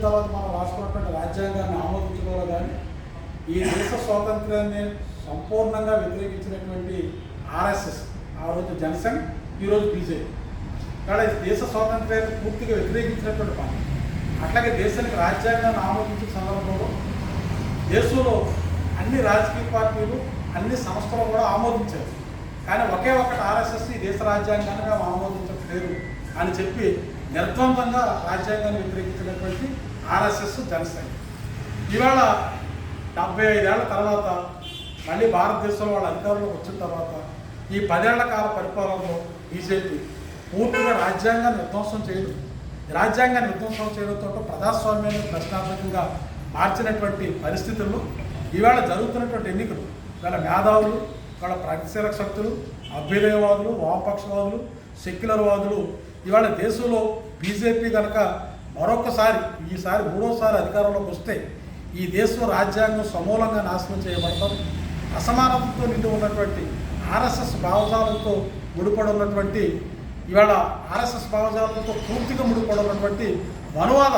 తర్వాత మనం రాసుకున్నటువంటి రాజ్యాంగాన్ని ఆమోదించుకోవాలి. కానీ ఈ దేశ స్వాతంత్ర్యాన్ని సంపూర్ణంగా వ్యతిరేకించినటువంటి ఆర్ఎస్ఎస్, ఆ రోజు జనసంఘ్, ఈరోజు బీజేపీ, ఇక్కడ దేశ స్వాతంత్ర్యాన్ని పూర్తిగా వ్యతిరేకించినటువంటి పార్టీ. అట్లాగే దేశానికి రాజ్యాంగాన్ని ఆమోదించిన సందర్భంలో దేశంలో అన్ని రాజకీయ పార్టీలు, అన్ని సంస్థలు కూడా ఆమోదించారు. కానీ ఒకే ఒక్కటి ఆర్ఎస్ఎస్ ఈ దేశ రాజ్యాంగాన్ని మేము ఆమోదించట్లేదు అని చెప్పి నిర్ద్వందంగా రాజ్యాంగాన్ని వ్యతిరేకించినటువంటి ఆర్ఎస్ఎస్, జనసంఘ్ ఇవాళ 75 ఏళ్ల తర్వాత మళ్ళీ భారతదేశంలో వాళ్ళ అధికారంలోకి వచ్చిన తర్వాత ఈ 10 ఏళ్ల కాల పరిపాలనలో బీజేపీ పూర్తిగా రాజ్యాంగాన్ని విధ్వంసం చేయడం, రాజ్యాంగాన్ని విధ్వంసం చేయడంతో ప్రజాస్వామ్యాన్ని ప్రశ్నార్థకంగా మార్చినటువంటి పరిస్థితుల్లో ఇవాళ జరుగుతున్నటువంటి ఎన్నికలు ఇవాళ మేధావులు, ఇవాళ ప్రగతిశీల శక్తులు, అభ్యుదయవాదులు, వామపక్షవాదులు, సెక్యులర్వాదులు ఇవాళ దేశంలో బీజేపీ కనుక మరొకసారి ఈసారి మూడోసారి అధికారంలోకి వస్తే ఈ దేశం రాజ్యాంగం సమూలంగా నాశనం చేయబడతాం. అసమానతతో నిండి ఉన్నటువంటి ఆర్ఎస్ఎస్ భావజాలంతో ముడిపడి ఉన్నటువంటి ఇవాళ ఆర్ఎస్ఎస్ భావజాలంతో పూర్తిగా ముడిపడి ఉన్నటువంటి మనువాద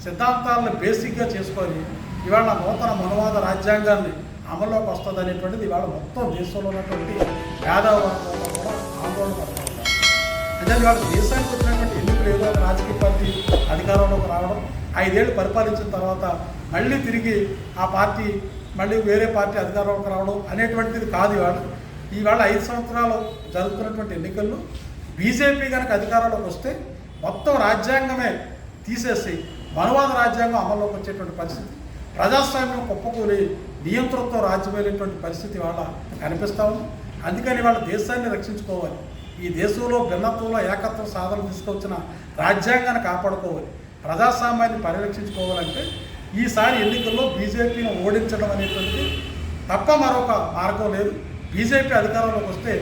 సిద్ధాంతాలను బేసిక్గా చేసుకొని ఇవాళ నూతన మనువాద రాజ్యాంగాన్ని అమల్లోకి వస్తుంది అనేటువంటిది ఇవాళ మొత్తం దేశంలో ఉన్నటువంటి పేదవర్గంలో కూడా ఆందోళన పడుతూ ఉంటారు. అంటే ఇవాళ దేశానికి వచ్చినటువంటి ఎన్నికలు ఏదో ఒక రాజకీయ పార్టీ అధికారంలోకి రావడం, 5 ఏళ్ళు పరిపాలించిన తర్వాత మళ్ళీ తిరిగి ఆ పార్టీ మళ్ళీ వేరే పార్టీ అధికారంలోకి రావడం అనేటువంటిది కాదు. ఇవాళ 5 సంవత్సరాలు జరుగుతున్నటువంటి ఎన్నికల్లో బీజేపీ కనుక అధికారంలోకి వస్తే మొత్తం రాజ్యాంగమే తీసేసి మనువాద రాజ్యాంగం అమల్లోకి వచ్చేటువంటి పరిస్థితి, ప్రజాస్వామ్యం కుప్పకూలి నియంత్రణతో రాజ్యమేలేటువంటి పరిస్థితి వాళ్ళ కనిపిస్తూ ఉంది. అందుకని వాళ్ళ దేశాన్ని రక్షించుకోవాలి, ఈ దేశంలో భిన్నత్వంలో ఏకత్వం సాధన తీసుకొచ్చిన రాజ్యాంగాన్ని కాపాడుకోవాలి, ప్రజాస్వామ్యాన్ని పరిరక్షించుకోవాలంటే ఈసారి ఎన్నికల్లో బీజేపీని ఓడించడం అనేటువంటిది తప్ప మరొక మార్గం లేదు. బీజేపీ అధికారంలోకి వస్తే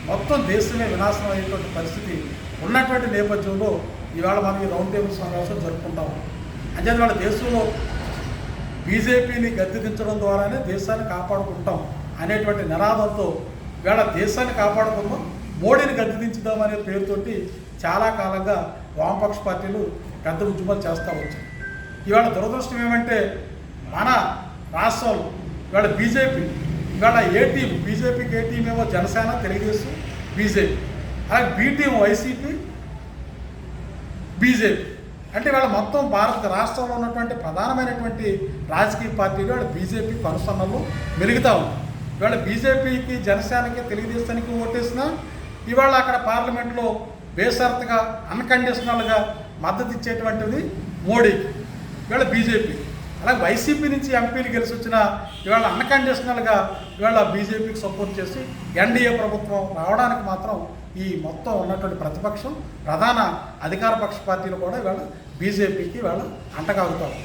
మొత్తం దేశమే వినాశనం అయ్యేటువంటి పరిస్థితి ఉన్నటువంటి నేపథ్యంలో ఇవాళ మనం ఈ రౌండ్ టేబుల్ సమావేశం జరుపుకుంటాము. అంటే వాళ్ళ దేశంలో బీజేపీని గద్దెదించడం ద్వారానే దేశాన్ని కాపాడుకుంటాం అనేటువంటి నినాదంతో ఇవాళ దేశాన్ని కాపాడుకుందాం, మోడీని గద్దెదించుదాం అనే పేరుతోటి చాలా కాలంగా వామపక్ష పార్టీలు పెద్ద ఉద్యమాలు చేస్తూ వచ్చాయి. ఇవాళ దురదృష్టం ఏమంటే మన రాష్ట్రంలో ఇవాళ బీజేపీ ఇవాళ ఏ టీం, బీజేపీకి ఏ టీం ఏమో జనసేన, తెలుగుదేశం, బీజేపీ, అలాగే బీ టీం వైసీపీ, బీజేపీ. అంటే ఇవాళ మొత్తం భారత రాష్ట్రంలో ఉన్నటువంటి ప్రధానమైనటువంటి రాజకీయ పార్టీలు ఇవాళ బీజేపీ కనుసన్నలు మెలుగుతూ ఉంది. ఇవాళ బీజేపీకి, జనసేనకి, తెలుగుదేశానికి ఓటేసినా ఇవాళ అక్కడ పార్లమెంట్లో బేషరతుగా అన్కండిషనల్గా మద్దతు ఇచ్చేటువంటిది మోడీకి ఇవాళ బీజేపీ. అలాగే వైసీపీ నుంచి ఎంపీలు గెలిచి వచ్చిన ఇవాళ అన్కండిషనల్గా ఇవాళ బీజేపీకి సపోర్ట్ చేసి ఎన్డీఏ ప్రభుత్వం రావడానికి మాత్రం ఈ మొత్తం ఉన్నటువంటి ప్రతిపక్షం, ప్రధాన అధికార పక్ష పార్టీలు కూడా ఇవాళ బీజేపీకి ఇవాళ అంటగాగుతారు.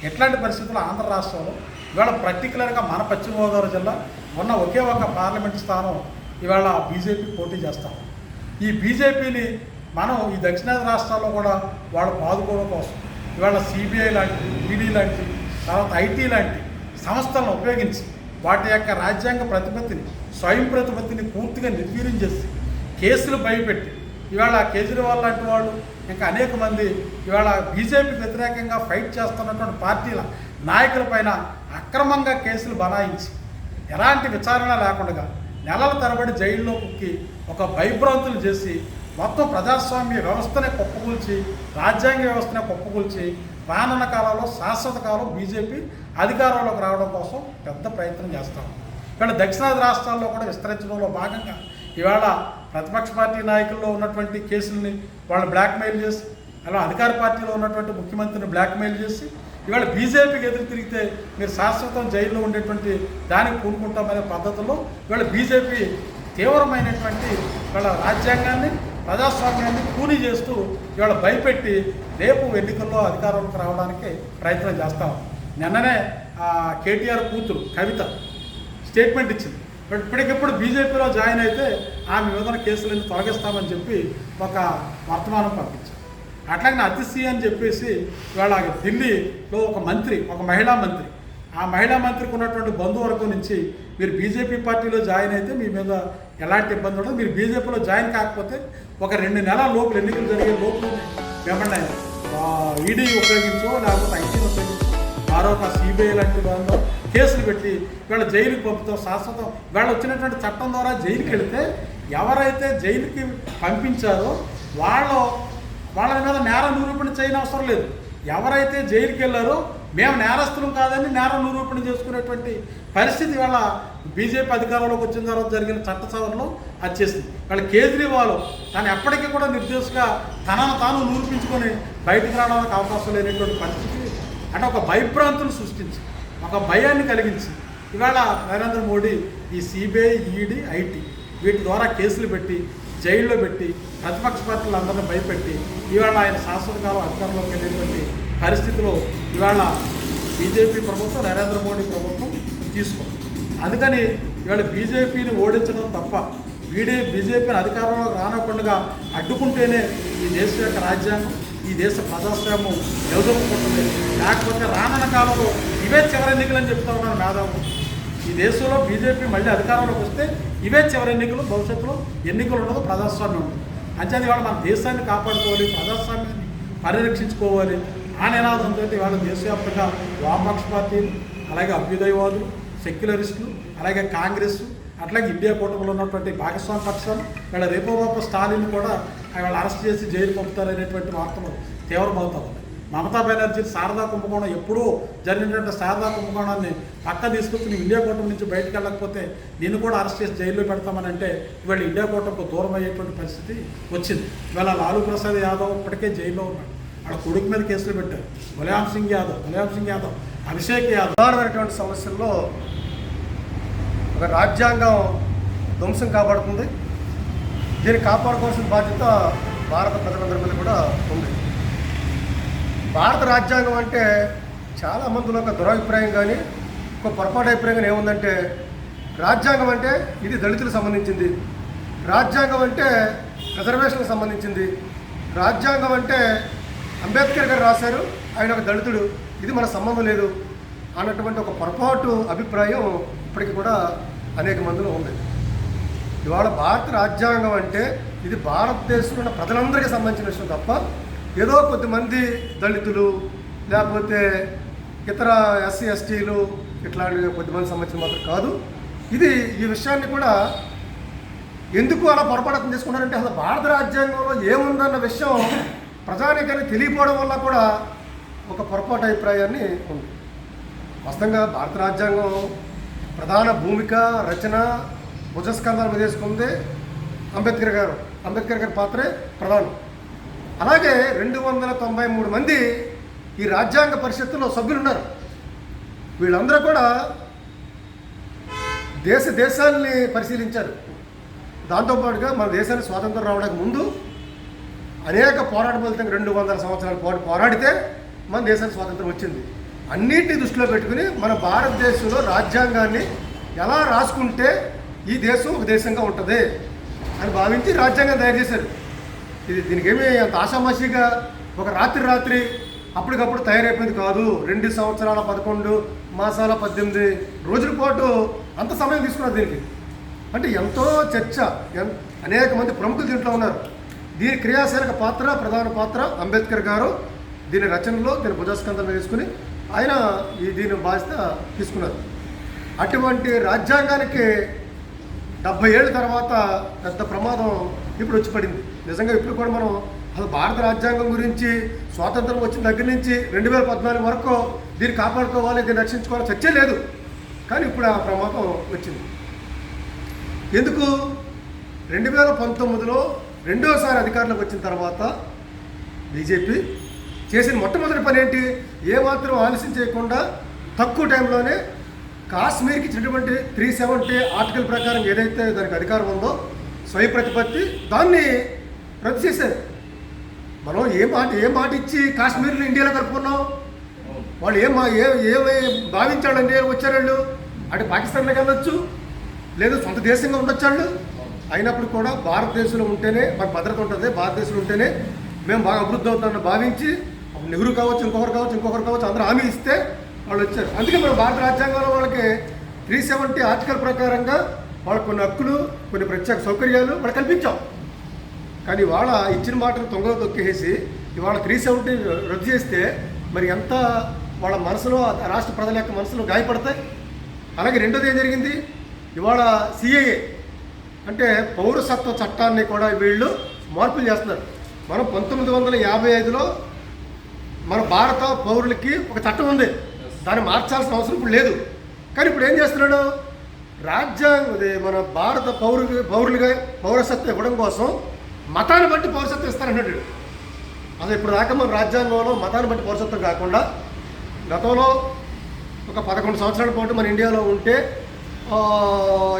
ఎట్లాంటి పరిస్థితుల్లో ఆంధ్ర రాష్ట్రంలో ఇవాళ పర్టికులర్గా మన పశ్చిమ గోదావరి జిల్లా ఉన్న ఒకే ఒక పార్లమెంటు స్థానం ఇవాళ బీజేపీ పోటీ చేస్తాం. ఈ బీజేపీని మనం ఈ దక్షిణాది రాష్ట్రాల్లో కూడా వాళ్ళు పాదుకోవడం కోసం ఇవాళ సిబిఐ లాంటి, ఈడీ లాంటి, తర్వాత ఐటీ లాంటి సంస్థలను ఉపయోగించి వాటి యొక్క రాజ్యాంగ ప్రతిపత్తిని, స్వయం ప్రతిపత్తిని పూర్తిగా నిర్వీర్యం చేసి కేసులు భయపెట్టి ఇవాళ కేజ్రీవాల్ లాంటి వాళ్ళు ఇంకా అనేక మంది ఇవాళ బీజేపీకి వ్యతిరేకంగా ఫైట్ చేస్తున్నటువంటి పార్టీల నాయకుల పైన అక్రమంగా కేసులు బనాయించి ఎలాంటి విచారణ లేకుండా నెలల తరబడి జైల్లో కుక్కి ఒక భయభ్రాంతులు చేసి మొత్తం ప్రజాస్వామ్య వ్యవస్థనే కుప్పకూల్చి, రాజ్యాంగ వ్యవస్థనే కుప్పకూల్చి రానున్న కాలంలో శాశ్వత కాలం బీజేపీ అధికారంలోకి రావడం కోసం పెద్ద ప్రయత్నం చేస్తాం. ఇక్కడ దక్షిణాది రాష్ట్రాల్లో కూడా విస్తరించడంలో భాగంగా ఇవాళ ప్రతిపక్ష పార్టీ నాయకుల్లో ఉన్నటువంటి కేసుల్ని వాళ్ళు బ్లాక్మెయిల్ చేసి, అలా అధికార పార్టీలో ఉన్నటువంటి ముఖ్యమంత్రిని బ్లాక్మెయిల్ చేసి ఇవాళ బీజేపీకి ఎదురు తిరిగితే మీరు శాశ్వతం జైల్లో ఉండేటువంటి దానికి పూనుకుంటామనే పద్ధతుల్లో ఇవాళ బీజేపీ తీవ్రమైనటువంటి ఇవాళ రాజ్యాంగాన్ని, ప్రజాస్వామ్యాన్ని కూనీ చేస్తూ ఇవాళ భయపెట్టి రేపు ఎన్నికల్లో అధికారంలోకి రావడానికి ప్రయత్నం చేస్తాం. నిన్ననే కేటీఆర్ కూతురు కవిత స్టేట్మెంట్ ఇచ్చింది. బట్ ఇప్పటికిప్పుడు బీజేపీలో జాయిన్ అయితే ఆమె మీద కేసులన్నీ తొలగిస్తామని చెప్పి ఒక వర్తమానం పంపించారు. అట్లాగే అతిశీ అని చెప్పేసి ఇవాళ ఢిల్లీలో ఒక మంత్రి, ఒక మహిళా మంత్రి, ఆ మహిళా మంత్రికి ఉన్నటువంటి బంధువర్గం నుంచి మీరు బీజేపీ పార్టీలో జాయిన్ అయితే మీ మీద ఎలాంటి ఇబ్బంది ఉండదు, మీరు బీజేపీలో జాయిన్ కాకపోతే ఒక 2 నెలల లోపల ఎన్నికలు జరిగే లోపల మిమ్మల్ని ఈడీ ఉపయోగించో లేకపోతే ఐటీని ఉపయోగించో మరొక సిబిఐ లాంటి దానిలో కేసులు పెట్టి వీళ్ళ జైలుకి పంపుతాం శాశ్వతం. వీళ్ళు వచ్చినటువంటి చట్టం ద్వారా జైలుకి వెళితే ఎవరైతే జైలుకి పంపించారో వాళ్ళ మీద నేరం నిరూపణ చేయని అవసరం లేదు. ఎవరైతే జైలుకి వెళ్ళారో మేము నేరస్తులం కాదని నేరం నిరూపణ చేసుకునేటువంటి పరిస్థితి వాళ్ళ బీజేపీ అధికారంలోకి వచ్చిన తర్వాత జరిగిన చట్ట సవరణలో అది చేసింది. వాళ్ళ కేజ్రీవాల్ తను ఎప్పటికీ కూడా నిర్దోషిగా తనను తాను నిరూపించుకొని బయటకు రావడానికి అవకాశం లేనటువంటి పరిస్థితి, అంటే ఒక భయభ్రాంతులు సృష్టించి ఒక భయాన్ని కలిగించి ఇవాళ నరేంద్ర మోడీ ఈ సిబిఐ, ఈడీ, ఐటీ వీటి ద్వారా కేసులు పెట్టి జైల్లో పెట్టి ప్రతిపక్ష పార్టీలందరినీ భయపెట్టి ఇవాళ ఆయన శాశ్వత కాలం అధికారంలోకి వెళ్ళేటువంటి పరిస్థితిలో ఇవాళ బీజేపీ ప్రభుత్వం, నరేంద్ర మోడీ ప్రభుత్వం తీసుకుంది. అందుకని ఇవాళ బీజేపీని ఓడించడం తప్ప బీజేపీని అధికారంలో రానకుండా అడ్డుకుంటేనే ఈ దేశ యొక్క రాజ్యాంగం, ఈ దేశ ప్రజాస్వామ్యం నిలదొక్కుంటుంది. లేకపోతే రానున్న కాలంలో ఇవే చివరి ఎన్నికలని చెప్తా ఉన్నాను మేధావులు. ఈ దేశంలో బీజేపీ మళ్ళీ అధికారంలోకి వస్తే ఇవే చివరి ఎన్నికలు, భవిష్యత్తులో ఎన్నికలు ఉండదు, ప్రజాస్వామ్యం ఉంటుంది. అంచేది ఇవాళ మన దేశాన్ని కాపాడుకోవాలి, ప్రజాస్వామ్యాన్ని పరిరక్షించుకోవాలి ఆ నినాదంతో ఇవాళ దేశవ్యాప్తంగా వామపక్ష పార్టీలు, అలాగే అభ్యుదయవాదులు, సెక్యులరిస్టులు, అలాగే కాంగ్రెస్, అట్లాగే ఇండియా కూటమిలో ఉన్నటువంటి భాగస్వామ్య పక్షాలు వీళ్ళ రేపోబాప స్టాలిన్ కూడా వాళ్ళు అరెస్ట్ చేసి జైలు పంపుతారనేటువంటి వార్తలు తీవ్రమవుతా ఉన్నాయి. మమతా బెనర్జీ శారదా కుంభకోణం ఎప్పుడూ జరిగినటువంటి శారదా కుంభకోణాన్ని పక్క తీసుకొచ్చి ఇండియా కూటమి నుంచి బయటకు వెళ్ళకపోతే నిన్ను కూడా అరెస్ట్ చేసి జైల్లో పెడతామని అంటే ఇవాళ ఇండియా కూటమికి దూరం అయ్యేటువంటి పరిస్థితి వచ్చింది. ఇవాళ లాలూ ప్రసాద్ యాదవ్ ఇప్పటికే జైల్లో ఉన్నాడు. వాళ్ళ కొడుకు మీద కేసులు పెట్టారు. ములాయం సింగ్ యాదవ్, అభిషేక్ యాదవ్. ప్రధానమైనటువంటి సమస్యల్లో ఒక రాజ్యాంగం ధ్వంసం కాబడుతుంది. దీన్ని కాపాడుకోవాల్సిన బాధ్యత భారత ప్రజలందరి మీద కూడా ఉంది. భారత రాజ్యాంగం అంటే చాలామందిలో ఒక దురభిప్రాయం కానీ ఒక పొరపాటు అభిప్రాయం కానీ ఏముందంటే రాజ్యాంగం అంటే ఇది దళితులకు సంబంధించింది, రాజ్యాంగం అంటే రిజర్వేషన్కి సంబంధించింది, రాజ్యాంగం అంటే అంబేద్కర్ గారు రాశారు, ఆయన ఒక దళితుడు, ఇది మన సంబంధం లేదు అన్నటువంటి ఒక పొరపాటు అభిప్రాయం ఇప్పటికీ కూడా అనేక మందిలో ఉంది. ఇవాళ భారత రాజ్యాంగం అంటే ఇది భారతదేశంలో ఉన్న ప్రజలందరికీ సంబంధించిన విషయం తప్ప ఏదో కొద్దిమంది దళితులు లేకపోతే ఇతర ఎస్సీ ఎస్టీలు ఇట్లాంటి కొద్దిమంది సంబంధించిన మాత్రం కాదు. ఇది ఈ విషయాన్ని కూడా ఎందుకు అలా పొరపాటు తీసుకున్నారంటే అసలు భారత రాజ్యాంగంలో ఏముందన్న విషయం ప్రజానికానికి తెలియకపోవడం వల్ల కూడా ఒక పొరపాటు అభిప్రాయాన్ని ఉంది. వాస్తవంగా భారత రాజ్యాంగం ప్రధాన భూమిక రచన భుజస్కంధాల మీద వేసుకుంది అంబేద్కర్ గారి పాత్రే ప్రధానం. అలాగే 293 మంది ఈ రాజ్యాంగ పరిషత్తులో సభ్యులు ఉన్నారు. వీళ్ళందరూ కూడా దేశాన్ని పరిశీలించారు. దాంతోపాటుగా మన దేశానికి స్వాతంత్రం రావడానికి ముందు అనేక పోరాట ఫలితంగా 200 సంవత్సరాల పోరాడితే మన దేశానికి స్వాతంత్రం వచ్చింది. అన్నింటినీ దృష్టిలో పెట్టుకుని మన భారతదేశంలో రాజ్యాంగాన్ని ఎలా రాసుకుంటే ఈ దేశం ఒక దేశంగా ఉంటుంది అని భావించి రాజ్యాంగం తయారు చేశారు. దీనికి ఏమీ అంత ఆషామాషిగా ఒక రాత్రి అప్పటికప్పుడు తయారైపోయింది కాదు. 2 సంవత్సరాల 11 మాసాల 18 రోజుల పాటు అంత సమయం తీసుకున్నారు దీనికి. అంటే ఎంతో చర్చ, అనేక మంది ప్రముఖులు దీంట్లో ఉన్నారు. దీని క్రియాశీలక పాత్ర, ప్రధాన పాత్ర అంబేద్కర్ గారు. దీని రచనలో దీని భుజస్కంధం వేసుకుని ఆయన దీని బాధ్యత తీసుకున్నారు. అటువంటి రాజ్యాంగానికి 70 ఏళ్ళ తర్వాత పెద్ద ప్రమాదం ఇప్పుడు వచ్చి పడింది. నిజంగా ఇప్పుడు కూడా మనం అసలు భారత రాజ్యాంగం గురించి స్వాతంత్రం వచ్చిన దగ్గర నుంచి 2014 వరకు దీన్ని కాపాడుకోవాలి, దీన్ని రక్షించుకోవాలి చర్చే లేదు. కానీ ఇప్పుడు ఆ ప్రమాదం వచ్చింది. ఎందుకు? 2019లో రెండోసారి అధికారంలోకి వచ్చిన తర్వాత బీజేపీ చేసిన మొట్టమొదటి పని ఏంటి? ఏమాత్రం ఆలస్యం చేయకుండా తక్కువ టైంలోనే కాశ్మీర్కి ఇచ్చినటువంటి 370 ఆర్టికల్ ప్రకారం ఏదైతే దానికి అధికారం ఉందో స్వయం ప్రతిపత్తి, దాన్ని రద్దు చేశారు. మనం ఏ మాట ఇచ్చి కాశ్మీర్ని ఇండియాలో కలుపుకున్నాం? వాళ్ళు ఏమి భావించాడు ఇండియాలో వచ్చారు? అటు పాకిస్తాన్లోకి వెళ్ళొచ్చు, లేదు సొంత దేశంగా ఉండొచ్చు వాళ్ళు. అయినప్పుడు కూడా భారతదేశంలో ఉంటేనే మాకు భద్రత ఉంటుంది, భారతదేశంలో ఉంటేనే మేము బాగా అభివృద్ధి అవుతామని భావించి నెహ్రూ కావచ్చు, ఇంకొకరు కావచ్చు అందరూ హామీ ఇస్తే వాళ్ళు వచ్చారు. అందుకే మనం భారత రాజ్యాంగంలో వాళ్ళకి 370 ఆర్టికల్ ప్రకారంగా వాళ్ళకు కొన్ని హక్కులు, కొన్ని ప్రత్యేక సౌకర్యాలు వాళ్ళు కల్పించాం. కానీ ఇవాళ ఇచ్చిన మాటను తొంగలో తొక్కేసి ఇవాళ 370 రద్దు చేస్తే మరి ఎంత వాళ్ళ మనసులో రాష్ట్ర ప్రజల యొక్క మనసులో గాయపడతాయి. అలాగే రెండోది ఏం జరిగింది, ఇవాళ సిఏఏ అంటే పౌరసత్వ చట్టాన్ని కూడా వీళ్ళు మార్పులు చేస్తున్నారు. మనం 1955లో మన భారత పౌరులకి ఒక చట్టం ఉంది, దాన్ని మార్చాల్సిన అవసరం ఇప్పుడు లేదు. కానీ ఇప్పుడు ఏం చేస్తున్నాడు, మన భారత పౌరులుగా పౌరసత్వం ఇవ్వడం కోసం మతాన్ని బట్టి పౌరసత్వం ఇస్తారన్నాడు. అసలు ఇప్పుడు దాకా మన రాజ్యాంగంలో మతాన్ని బట్టి పౌరసత్వం కాకుండా గతంలో ఒక 11 సంవత్సరాల పాటు మన ఇండియాలో ఉంటే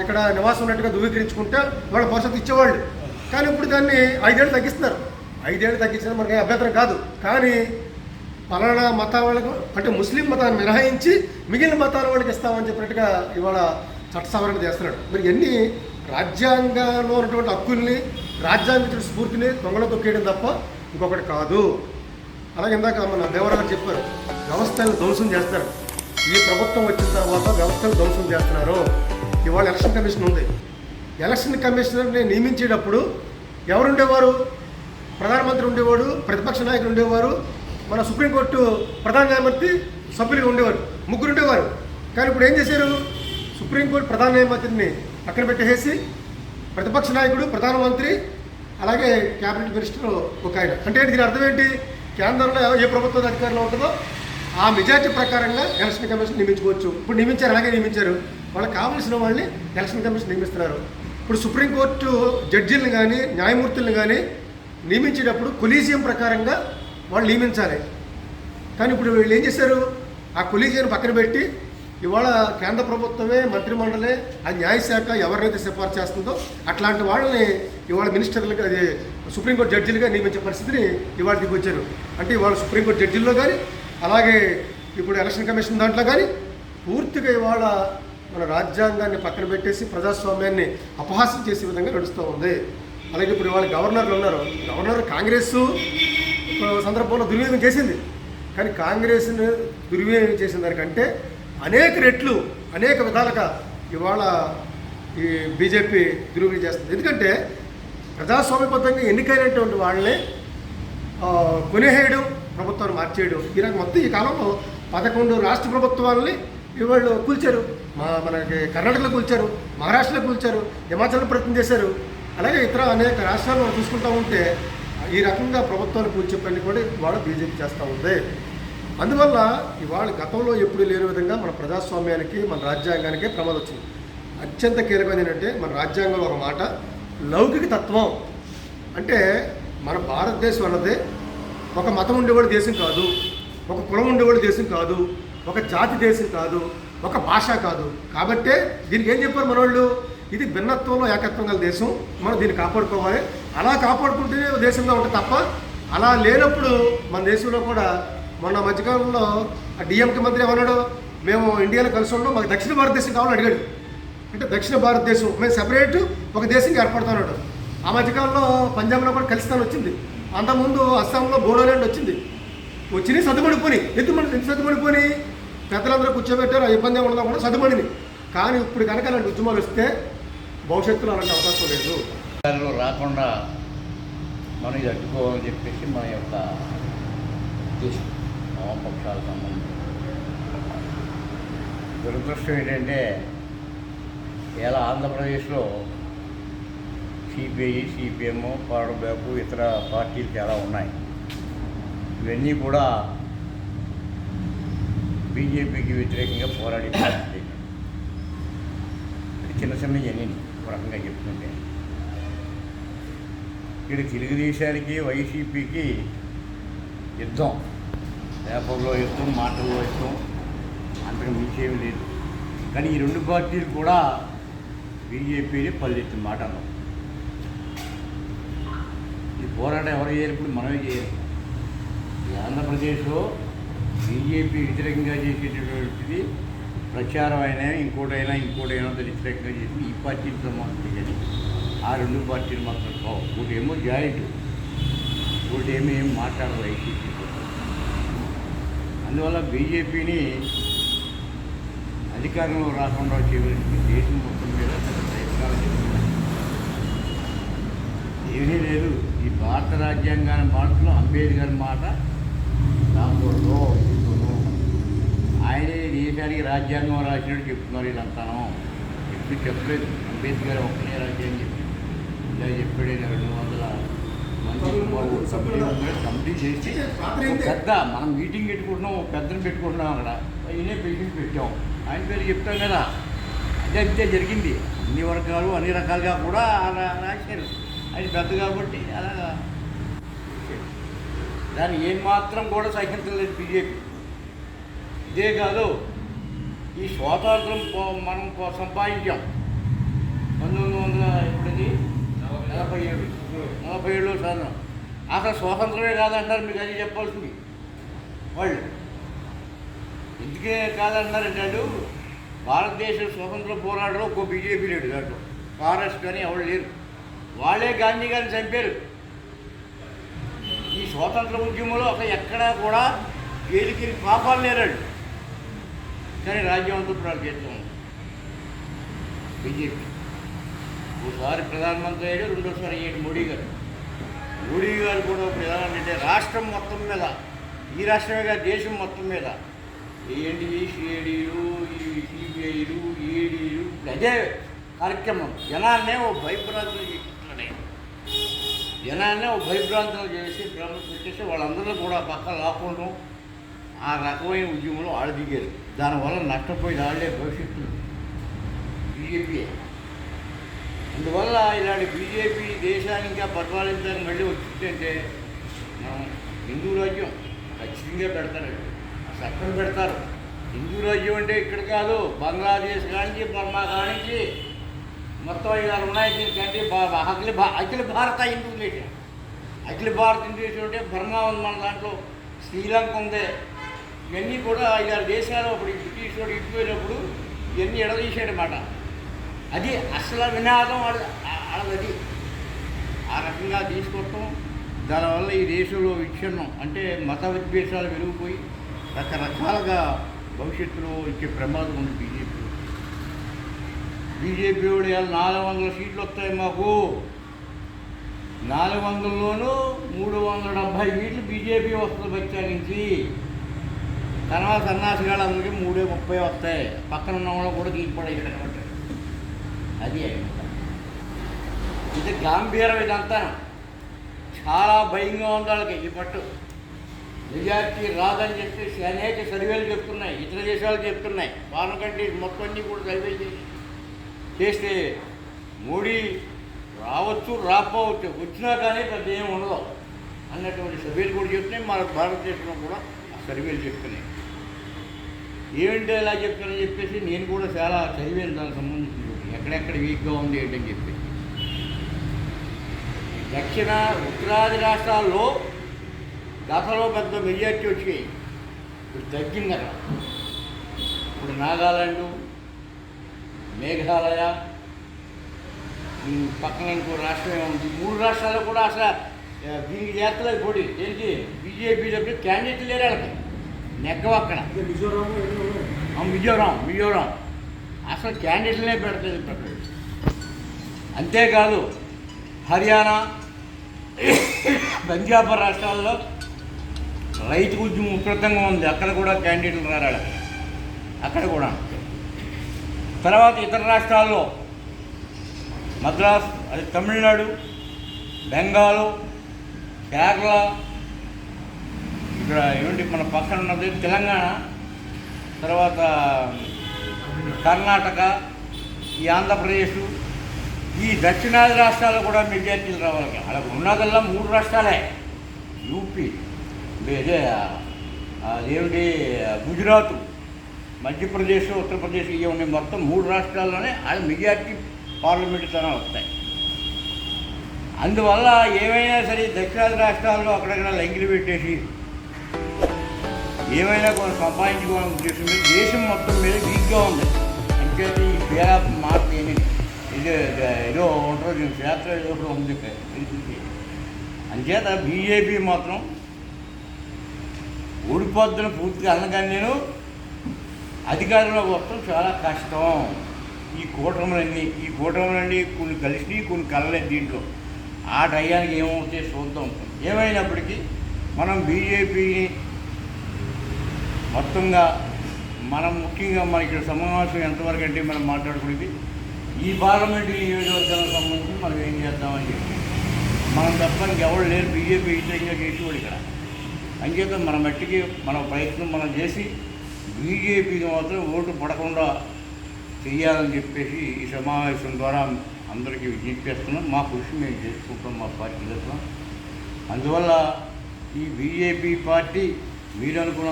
ఇక్కడ నివాసం ఉన్నట్టుగా ధృవీకరించుకుంటే వాళ్ళ పౌరసత్వం ఇచ్చేవాళ్ళు. కానీ ఇప్పుడు దాన్ని 5 ఏళ్ళు తగ్గిస్తున్నారు. 5 ఏళ్ళు తగ్గించడం మనకి అభ్యంతరం కాదు. కానీ పలానా మతాల వాళ్ళకు అంటే ముస్లిం మతాన్ని మినహాయించి మిగిలిన మతాల వాళ్ళకి ఇస్తామని చెప్పినట్టుగా ఇవాళ చట్ట సవరణ చేస్తున్నాడు. మరి ఎన్ని రాజ్యాంగంలో ఉన్నటువంటి హక్కుల్ని రాజ్యాంగ స్ఫూర్తిని దొంగలో తొక్కేయడం తప్ప ఇంకొకటి కాదు. అలాగే ఇందాక మన దేవరావు చెప్పారు, వ్యవస్థలను ధ్వంసం చేస్తారు. ఈ ప్రభుత్వం వచ్చిన తర్వాత వ్యవస్థలు ధ్వంసం చేస్తున్నారు. ఇవాళ ఎలక్షన్ కమిషన్ ఉంది. ఎలక్షన్ కమిషనర్ని నియమించేటప్పుడు ఎవరుండేవారు, ప్రధానమంత్రి ఉండేవాడు, ప్రతిపక్ష నాయకులు ఉండేవారు, మన సుప్రీంకోర్టు ప్రధాన న్యాయమూర్తి సభ్యులుగా ఉండేవారు, 3 ఉండేవారు. కానీ ఇప్పుడు ఏం చేశారు, సుప్రీంకోర్టు ప్రధాన న్యాయమూర్తిని పక్కన పెట్టేసి ప్రతిపక్ష నాయకుడు, ప్రధానమంత్రి, అలాగే క్యాబినెట్ మినిస్టర్ ఒక ఆయన. అంటే దీని అర్థం ఏంటి, కేంద్రంలో ఏ ప్రభుత్వ అధికారంలో ఉంటుందో ఆ మెజార్టీ ప్రకారంగా ఎలక్షన్ కమిషన్ నియమించుకోవచ్చు. ఇప్పుడు నియమించారు, అలాగే నియమించారు. వాళ్ళకి కావాల్సిన వాళ్ళని ఎలక్షన్ కమిషన్ నియమిస్తున్నారు. ఇప్పుడు సుప్రీంకోర్టు జడ్జీలను కానీ న్యాయమూర్తులను కానీ నియమించేటప్పుడు కొలీజియం ప్రకారంగా వాళ్ళు నియమించాలి. కానీ ఇప్పుడు వీళ్ళు ఏం చేశారు, ఆ కొలీజియం పక్కన పెట్టి ఇవాళ కేంద్ర ప్రభుత్వమే మంత్రిమండలే ఆ న్యాయశాఖ ఎవరినైతే సిఫార్సు చేస్తుందో అట్లాంటి వాళ్ళని ఇవాళ మినిస్టర్లుగా అది సుప్రీంకోర్టు జడ్జీలుగా నియమించే పరిస్థితిని ఇవాళ దిగొచ్చారు. అంటే ఇవాళ సుప్రీంకోర్టు జడ్జీల్లో కానీ అలాగే ఇప్పుడు ఎలక్షన్ కమిషన్ దాంట్లో కానీ పూర్తిగా ఇవాళ మన రాజ్యాంగాన్ని పక్కన పెట్టేసి ప్రజాస్వామ్యాన్ని అపహాస్యం చేసే విధంగా నడుస్తూ ఉంది. అలాగే ఇప్పుడు ఇవాళ గవర్నర్లు ఉన్నారు. గవర్నర్ కాంగ్రెస్ సందర్భంలో దుర్వినియోగం చేసింది. కానీ కాంగ్రెస్ని దుర్వినియోగం చేసిన దానికంటే అనేక రెట్లు అనేక విధాలుగా ఇవాళ ఈ బీజేపీ దుర్వినియోగం చేస్తుంది. ఎందుకంటే ప్రజాస్వామ్యబద్ధంగా ఎన్నికైనటువంటి వాళ్ళని కొనేసేయడం, ప్రభుత్వాన్ని మార్చేయడం, ఈ రకం మొత్తం ఈ కాలంలో 11 రాష్ట్ర ప్రభుత్వాలని ఇవాళ్ళు కూల్చారు. మనకి కర్ణాటకలో కూల్చారు, మహారాష్ట్రలో కూల్చారు, హిమాచల్ ప్రయత్నం చేశారు. అలాగే ఇతర అనేక రాష్ట్రాలు మనం చూసుకుంటూ ఉంటే ఈ రకంగా ప్రభుత్వాన్ని కూల్చే పని కూడా ఇవాళ బీజేపీ చేస్తూ ఉంది. అందువల్ల ఇవాళ గతంలో ఎప్పుడు లేని విధంగా మన ప్రజాస్వామ్యానికి మన రాజ్యాంగానికే ప్రమాదం వచ్చింది. అత్యంత కీలకమైనది ఏంటంటే మన రాజ్యాంగంలో ఒక మాట లౌకిక తత్వం. అంటే మన భారతదేశం అన్నది ఒక మతం ఉండేవాడు దేశం కాదు, ఒక కులం ఉండేవాడు దేశం కాదు, ఒక జాతి దేశం కాదు, ఒక భాష కాదు. కాబట్టే దీనికి ఏం చెప్పారు మన వాళ్ళు, ఇది భిన్నత్వంలో ఏకత్వం గల దేశం, మనం దీన్ని కాపాడుకోవాలి. అలా కాపాడుకుంటేనే దేశంగా ఉంటుంది తప్ప అలా లేనప్పుడు మన దేశంలో కూడా మొన్న మధ్యకాలంలో డిఎంకే మంత్రి ఏమన్నాడు, మేము ఇండియాలో కలిసి ఉండడం, మాకు దక్షిణ భారతదేశం కావాలని అడిగాడు. అంటే దక్షిణ భారతదేశం మేము సెపరేట్ ఒక దేశంకి ఏర్పడుతున్నాడు. ఆ మధ్యకాలంలో పంజాబ్లో కూడా ఖలిస్తాన్ వచ్చింది, అంతకుముందు అస్సాంలో బోడోల్యాండ్ వచ్చింది. వచ్చినాయి సర్దుమడిపోయి, ఎందుకు సర్దుమడిపోయి పెద్దలందరూ కూర్చోబెట్టారు, ఆ ఇబ్బంది ఉండడం కూడా సర్దుమడిని. కానీ ఇప్పుడు కనుక అలాంటి ఉద్యమాలు వస్తే భవిష్యత్తులో అలాంటి అవకాశం లేదు. రాకుండా మనం ఇది అడ్డుకోవాలని చెప్పేసి మన యొక్క ఉద్దేశం వామపక్షాల సంబంధం. దురదృష్టం ఏంటంటే ఇలా ఆంధ్రప్రదేశ్లో సిపిఐ, సిపిఎం, ఫార్వర్డ్ బ్లాక్, ఇతర పార్టీలు చాలా ఉన్నాయి. ఇవన్నీ కూడా బీజేపీకి వ్యతిరేకంగా పోరాడి పార్టీ. చిన్న ఇవన్నీ ఒక రకంగా చెప్తుంటే ఇక్కడ తెలుగుదేశానికి వైసీపీకి యుద్ధం, పేపర్లో యుద్ధం, మాటల్లో యుద్ధం, అంతకు మించేమీ లేదు. కానీ ఈ 2 పార్టీలు కూడా బీజేపీని పల్లెత్తి మాట అన్నాం. ఈ పోరాటం ఎవరు చేయాలి, ఇప్పుడు మనమే చేయాలి. ఈ ఆంధ్రప్రదేశ్లో బీజేపీ వ్యతిరేకంగా చేసేటటువంటిది ప్రచారం అయినా ఇంకోటైనా వ్యతిరేకంగా చేసి ఈ పార్టీలతో మాత్రం కానీ ఆ 2 పార్టీలు మాత్రం కావు. ఒకటేమో జాయింట్, ఒకటేమో ఏం మాట్లాడరు వైసీపీ. అందువల్ల బీజేపీని అధికారంలో రాకుండా చేయడానికి దేశం మొత్తం మీద ప్రయత్నాలు చేస్తున్నారు. ఏమీ లేదు. ఈ భారత రాజ్యాంగాన్ని మాటలో అంబేద్కర్ మాట రాకూడదు. ఆయనే దేశానికి రాజ్యాంగం రాసినట్టు చెప్తున్నారు వీళ్ళంతాను. ఎప్పుడు చెప్పలేదు. అంబేద్కర్ ఒక్కనే రాజ్యాంగం చెప్పి ఇలా చెప్పాడు. 200 మంది కమిటీ చేసి పెద్ద మనం మీటింగ్ పెట్టుకుంటున్నాం, పెద్దను పెట్టుకుంటున్నాం. అక్కడ ఆయనే మీటింగ్ పెట్టాం. ఆయన పేరు చెప్తాం కదా. అదే జరిగింది. అన్ని వర్గాలు అన్ని రకాలుగా కూడా అలా రాశారు. ఆయన పెద్ద కాబట్టి అలాగా దాన్ని ఏమాత్రం కూడా సహించలేదు బీజేపీ. ఇదే కాదు, ఈ స్వాతంత్రం మనం సంపాదించాం 1947 స్వాతంత్రం. అసలు స్వాతంత్రమే కాదంటారు. మీకు అది చెప్పాల్సింది వాళ్ళు. ఎందుకే కాదంటారంటాడు. భారతదేశ స్వతంత్ర పోరాటంలో ఒక్కో బీజేపీ లేడు. దాంట్లో కాంగ్రెస్ కానీ ఎవరు లేరు. వాళ్ళే గాంధీ గారిని చంపారు. ఈ స్వాతంత్ర ఉద్యమంలో అసలు ఎక్కడా కూడా జైలుకి పాపాలు లేరాడు. కానీ రాజ్యం అంతా ఇప్పుడు చేస్తాం బీజేపీ. ఒకసారి ప్రధానమంత్రి అయ్యాడు, రెండోసారి అయ్యాడు మోడీ గారు. మోడీ గారు కూడా ఇప్పుడు ఎలా అంటే రాష్ట్రం మొత్తం మీద, ఈ రాష్ట్రమే కాదు దేశం మొత్తం మీద ఏంటివి సిఐడీలు, సిబిఐలు, ఈడీలు అదే కార్యక్రమం. జనాన్నే ఓ భయభ్రాంతులు చేస్తున్నాడే. జనాన్నే ఓ భయభ్రాంతులు చేసి పెట్టేసి వాళ్ళందరూ కూడా పక్కన లాక్కోవడం, ఆ రకమైన ఉద్యమంలో వాళ్ళు దిగారు. దానివల్ల నష్టపోయి వాళ్ళే భవిష్యత్తు బీజేపీ. అందువల్ల ఇలాంటి బీజేపీ దేశాన్ని ఇంకా పరిపాలించడానికి మళ్ళీ వచ్చిందంటే మనం హిందూ రాజ్యం ఖచ్చితంగా పెడతారండి. అసలు ఎక్కడ పెడతారు? హిందూ రాజ్యం అంటే ఇక్కడ కాదు, బంగ్లాదేశ్ కానించి, బర్మా కానించి మొత్తం ఇలా ఉన్నాయి. దీనికంటే అఖిల భారత హిందూ దేశం. అఖిల భారత హిందూ దేశం అంటే బర్మా ఉంది, మన దాంట్లో శ్రీలంక ఉంది. ఇవన్నీ కూడా 5-6 దేశాలు అప్పుడు బ్రిటిష్ వాడు ఇటుపోయినప్పుడు ఇవన్నీ ఎడదీసాడనమాట. అది అసలు వినాదం వాళ్ళది. ఆ రకంగా తీసుకోవటం, దానివల్ల ఈ దేశంలో విచ్ఛిన్నం అంటే మత విద్వేషాలు పెరిగిపోయి రకరకాలుగా భవిష్యత్తులో ఇచ్చే ప్రమాదం ఉంది బీజేపీ వాడు 400 సీట్లు వస్తాయి మాకు. 400లోనూ 370 సీట్లు బీజేపీ వస్తుంది ప్రత్యేకించి. తర్వాత సన్నాసిగాళ్ళందరికీ 330 వస్తాయి. పక్కన ఉన్న వాళ్ళు కూడా తీర్పడేసాడు అనమాట. అది ఇది గాంభీరం. ఇదంతా చాలా భయంగా ఉంది వాళ్ళకి. ఈ పట్టు మెజార్టీ రాదని చెప్పేసి అనేక సర్వేలు చెప్తున్నాయి, ఇతర దేశాలు చెప్తున్నాయి. ఫారెన్ కంట్రీస్ మొత్తం అన్నీ కూడా సర్వే చేస్తే మోడీ రావచ్చు, రాకపోవచ్చు, వచ్చినా కానీ పెద్ద ఏమి ఉండదు అన్నటువంటి సర్వేలు కూడా చెప్తున్నాయి. మన భారతదేశంలో కూడా ఆ సర్వేలు చెప్తున్నాయి. ఏమిటో ఇలా చెప్తానని చెప్పేసి నేను కూడా చాలా చదివాను దానికి సంబంధించి ఎక్కడెక్కడ వీక్గా ఉంది ఏంటని చెప్పి. ఉత్తరాది రాష్ట్రాల్లో గతంలో పెద్ద మెజార్టీ వచ్చాయి, ఇప్పుడు తగ్గింది అక్కడ. ఇప్పుడు నాగాలాండ్, మేఘాలయ, పక్కన ఇంకో రాష్ట్రం ఏముంది, 3 రాష్ట్రాల్లో కూడా అసలు దీనికి చేస్తలేదు పోటీ. దేనికి? బీజేపీ తప్పి క్యాండిడేట్ లేరు వాళ్ళకి. నెగ్గవు అక్కడ. మిజోరాం అసలు క్యాండిడేట్లనే పెడతాయి ఇప్పుడు. అంతేకాదు హర్యానా, పంజాబ్ రాష్ట్రాల్లో రైతు ఉద్యమం ఉధృతంగా ఉంది. అక్కడ కూడా క్యాండిడేట్లు రారాడు అక్కడ కూడా. తర్వాత ఇతర రాష్ట్రాల్లో మద్రాస్, అది తమిళనాడు, బెంగాలు, కేరళ, ఇక్కడ ఏమిటి మన పక్కన ఉన్నది తెలంగాణ, తర్వాత కర్ణాటక, ఈ ఆంధ్రప్రదేశ్, ఈ దక్షిణాది రాష్ట్రాల్లో కూడా మెజార్టీలు రావాలి. అలా ఉన్నదల్లా 3 రాష్ట్రాలే. యూపీ, అదేమిటి గుజరాత్, మధ్యప్రదేశ్, ఉత్తరప్రదేశ్, ఇవి ఉన్నాయి. మొత్తం 3 రాష్ట్రాల్లోనే వాళ్ళ మెజార్టీ పార్లమెంటు స్థానాలు వస్తాయి. అందువల్ల ఏమైనా సరే దక్షిణాది రాష్ట్రాల్లో అక్కడక్కడ లైంగిలు పెట్టేసి ఏమైనా కొంచెం సంపాదించుకోవాలని ఉద్దేశం మీద దేశం మొత్తం మీద వీక్గా ఉంది. అంచేది ఈ పేర మాట ఏదో ఉంటారు, దీని క్షేత్ర ఏదో కూడా ఉంది. అంచేత బీజేపీ మాత్రం ఓడిపోద్దని పూర్తిగా అనగానే నేను అధికారంలోకి వస్తాం చాలా కష్టం. ఈ కూటములన్నీ కొన్ని కలిసినాయి, కొన్ని కలలేదు. దీంట్లో ఆ టయానికి ఏమవుతే చూద్దాం. ఏమైనప్పటికీ మనం బీజేపీని మొత్తంగా మనం ముఖ్యంగా మన ఇక్కడ సమావేశం ఎంతవరకు అంటే మనం మాట్లాడుకునేది ఈ పార్లమెంటు నియోజకవర్గానికి సంబంధించి మనం ఏం చేద్దామని చెప్పి మనం తప్ప ఇంకెవరు లేరు బీజేపీ వ్యతిరేకంగా చేసేవాడు ఇక్కడ. అంచేత మన మట్టికి మన ప్రయత్నం మనం చేసి బీజేపీకి మాత్రం ఓటు పడకుండా చెయ్యాలని చెప్పేసి ఈ సమావేశం ద్వారా అందరికీ విజ్ఞప్తి చేస్తున్నాం. మా కృషి మేము చేసుకుంటాం మా పార్టీ తరఫున. అందువల్ల ఈ బీజేపీ పార్టీ మీరు అనుకున్న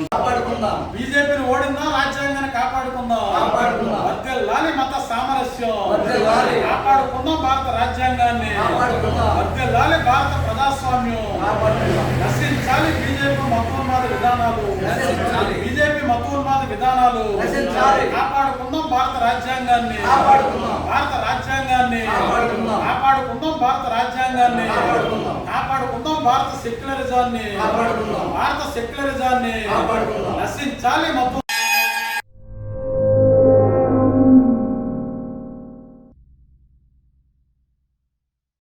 బీజేపీని ఓడిందా, రాజ్యాంగాన్ని కాపాడుకుందాం. వర్ధిల్లాలి మత సామరస్యం, కాపాడుకుందాం భారత రాజ్యాంగాన్ని, వర్ధిల్లాలి భారత ప్రజాస్వామ్యం, నశించాలి బీజేపీ మతోన్మాద విధానాలు, బీజేపీ మతోన్మాద విధానాలు, కాపాడుకుందాం భారత రాజ్యాంగాన్ని, భారత రాజ్యాంగాన్ని కాపాడుకుందాం, భారత రాజ్యాంగాన్ని కాపాడుకుందాం, భారత సెక్యులరిజాన్ని, భారత సెక్యులరిజాన్ని నశించాలి మొత్తం.